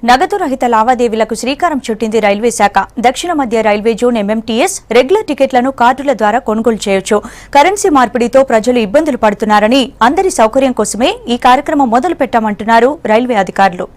నగదు రహిత లావాదేవీలకు శ్రీకారం చుట్టింది రైల్వే శాఖ. దక్షిణ మధ్య రైల్వే జోన్ ఎంఎంటీఎస్ రెగ్యులర్ టికెట్లను కార్డుల ద్వారా కొనుగోలు చేయొచ్చు. కరెన్సీ మార్పిడితో ప్రజలు ఇబ్బందులు పడుతున్నారని, అందరి సౌకర్యం కోసమే ఈ కార్యక్రమం మొదలు పెట్టామంటున్నారు రైల్వే అధికారులు.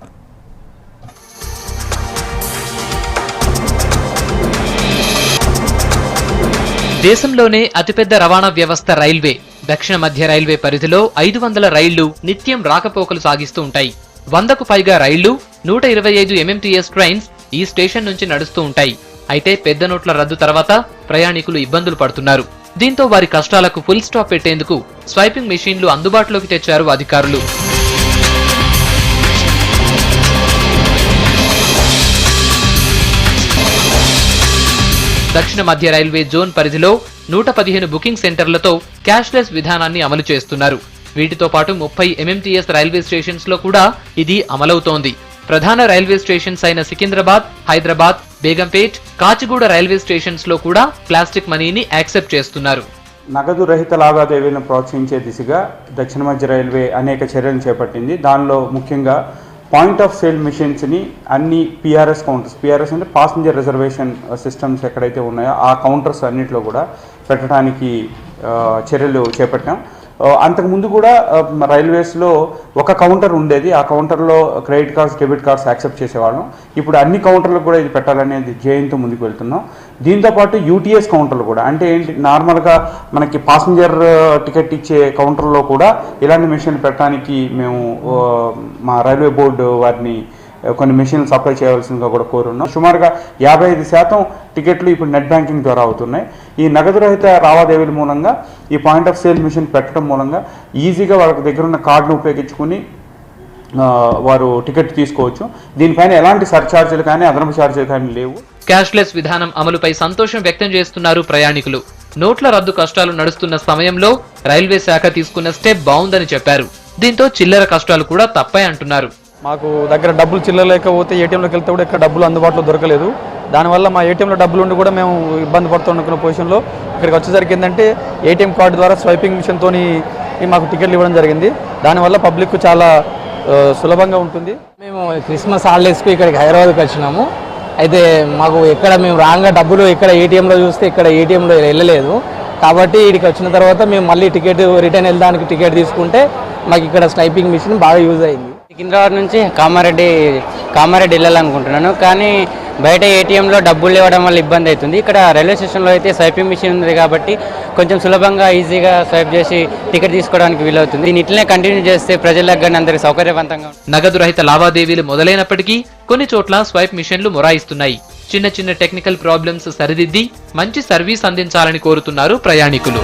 దేశంలోనే అతిపెద్ద రవాణా వ్యవస్థ రైల్వే. దక్షిణ మధ్య రైల్వే పరిధిలో 500 రైళ్లు నిత్యం రాకపోకలు సాగిస్తూ ఉంటాయి. 100కు పైగా రైళ్లు, 125 ఎంఎంటీఎస్ ట్రైన్స్ ఈ స్టేషన్ నుంచి నడుస్తూ ఉంటాయి. అయితే పెద్ద నోట్ల రద్దు తర్వాత ప్రయాణికులు ఇబ్బందులు పడుతున్నారు. దీంతో వారి కష్టాలకు ఫుల్ స్టాప్ పెట్టేందుకు స్వైపింగ్ మెషీన్లు అందుబాటులోకి తెచ్చారు అధికారులు. దక్షిణ మధ్య రైల్వే జోన్ పరిధిలో 115 బుకింగ్ సెంటర్లతో క్యాష్లెస్ విధానాన్ని అమలు చేస్తున్నారు. వీటితో పాటు 30 ఎంఎంటీఎస్ రైల్వే స్టేషన్స్ లో కూడా ఇది అమలవుతోంది. ప్రధాన రైల్వే స్టేషన్స్ అయిన సికింద్రాబాద్, హైదరాబాద్, బేగంపేట్, కాచిగూడ రైల్వే స్టేషన్స్ లో కూడా ప్లాస్టిక్ మనీని యాక్సెప్ట్ చేస్తున్నారు. నగదు రహిత లావాదేవీలను ప్రోత్సహించే దిశగా దక్షిణ మధ్య రైల్వే అనేక చర్యలు చేపట్టింది. దానిలో ముఖ్యంగా పాయింట్ ఆఫ్ సేల్ మిషన్స్ని అన్ని పిఆర్ఎస్ కౌంటర్స్, పిఆర్ఎస్ అంటే పాసింజర్ రిజర్వేషన్ సిస్టమ్స్ ఎక్కడైతే ఉన్నాయో ఆ కౌంటర్స్ అన్నింటిలో కూడా పెట్టడానికి చర్యలు చేపట్టాం. అంతకుముందు కూడా రైల్వేస్లో ఒక కౌంటర్ ఉండేది. ఆ కౌంటర్లో credit cards, debit cards accept చేసేవాళ్ళం. ఇప్పుడు అన్ని కౌంటర్లకు కూడా ఇది పెట్టాలనేది ధ్యేయంతో ముందుకు వెళ్తున్నాం. దీంతోపాటు యూటీఎస్ కౌంటర్లు కూడా, అంటే ఏంటి, నార్మల్గా మనకి పాసింజర్ టికెట్ ఇచ్చే కౌంటర్లో కూడా ఇలాంటి మిషన్ పెట్టడానికి మేము మా రైల్వే బోర్డు వారిని కొన్ని మిషన్లు సప్లై చేయవలసిందిగా కూడా కోరున్నాం. సుమారుగా 55% టికెట్లు ఇప్పుడు నెట్ బ్యాంకింగ్ ద్వారా అవుతున్నాయి. ఈ నగదు రహిత లావాదేవీల మూలంగా ఈ పాయింట్ ఆఫ్ సేల్ మిషన్ పెట్టడం మూలంగా ఈజీగా వాళ్ళ దగ్గర ఉన్న కార్డును ఉపయోగించుకుని వారు టికెట్ తీసుకోవచ్చు. దీనిపైన ఎలాంటి సర్ఛార్జీలు కానీ అదనపు ఛార్జీలు కానీ లేవు. క్యాష్లెస్ విధానం అమలుపై సంతోషం వ్యక్తం చేస్తున్నారు ప్రయాణికులు. నోట్ల రద్దు కష్టాలు నడుస్తున్న సమయంలో రైల్వే శాఖ తీసుకున్న స్టెప్ బాగుందని చెప్పారు. దీంతో చిల్లర కష్టాలు కూడా తప్పాయి అంటున్నారు. మాకు దగ్గర డబ్బులు చిల్లర లేకపోతే ఏటీఎంలోకి వెళ్తే కూడా ఇక్కడ డబ్బులు అందుబాటులో దొరకలేదు. దానివల్ల మా ఏటీఎంలో డబ్బులు ఉండి కూడా మేము ఇబ్బంది పడుతున్న పొజిషన్లో ఇక్కడికి వచ్చేసరికి ఏంటంటే ఏటీఎం కార్డు ద్వారా స్వైపింగ్ మిషన్తో మాకు టికెట్లు ఇవ్వడం జరిగింది. దానివల్ల పబ్లిక్ చాలా సులభంగా ఉంటుంది. మేము క్రిస్మస్ హాలిడేస్కు ఇక్కడికి హైదరాబాద్కి వచ్చినాము. అయితే మాకు ఎక్కడ మేము రాంగా డబ్బులు ఇక్కడ ఏటీఎంలో చూస్తే ఇక్కడ ఏటీఎంలో వెళ్ళలేదు. కాబట్టి ఇక్కడికి వచ్చిన తర్వాత మేము మళ్ళీ టికెట్ రిటర్న్ వెళ్ళడానికి టికెట్ తీసుకుంటే మాకు ఇక్కడ స్వైపింగ్ మిషన్ బాగా యూజ్ అయింది. సికింద్రాబాద్ నుంచి కామారెడ్డి వెళ్ళాలనుకుంటున్నాను, కానీ బయట ఏటీఎంలో డబ్బులు ఇవ్వడం వల్ల ఇబ్బంది అవుతుంది. ఇక్కడ రైల్వే స్టేషన్లో అయితే స్వైపింగ్ మిషన్ ఉంది కాబట్టి కొంచెం సులభంగా ఈజీగా స్వైప్ చేసి టికెట్ తీసుకోవడానికి వీలవుతుంది. దీన్ని ఇట్లనే కంటిన్యూ చేస్తే ప్రజలకు కానీ అందరికి సౌకర్యవంతంగా. నగదు రహిత లావాదేవీలు మొదలైనప్పటికీ కొన్ని చోట్ల స్వైప్ మిషన్లు మొరాయిస్తున్నాయి. చిన్న చిన్న టెక్నికల్ ప్రాబ్లమ్స్ సరిదిద్ది మంచి సర్వీస్ అందించాలని కోరుతున్నారు ప్రయాణికులు.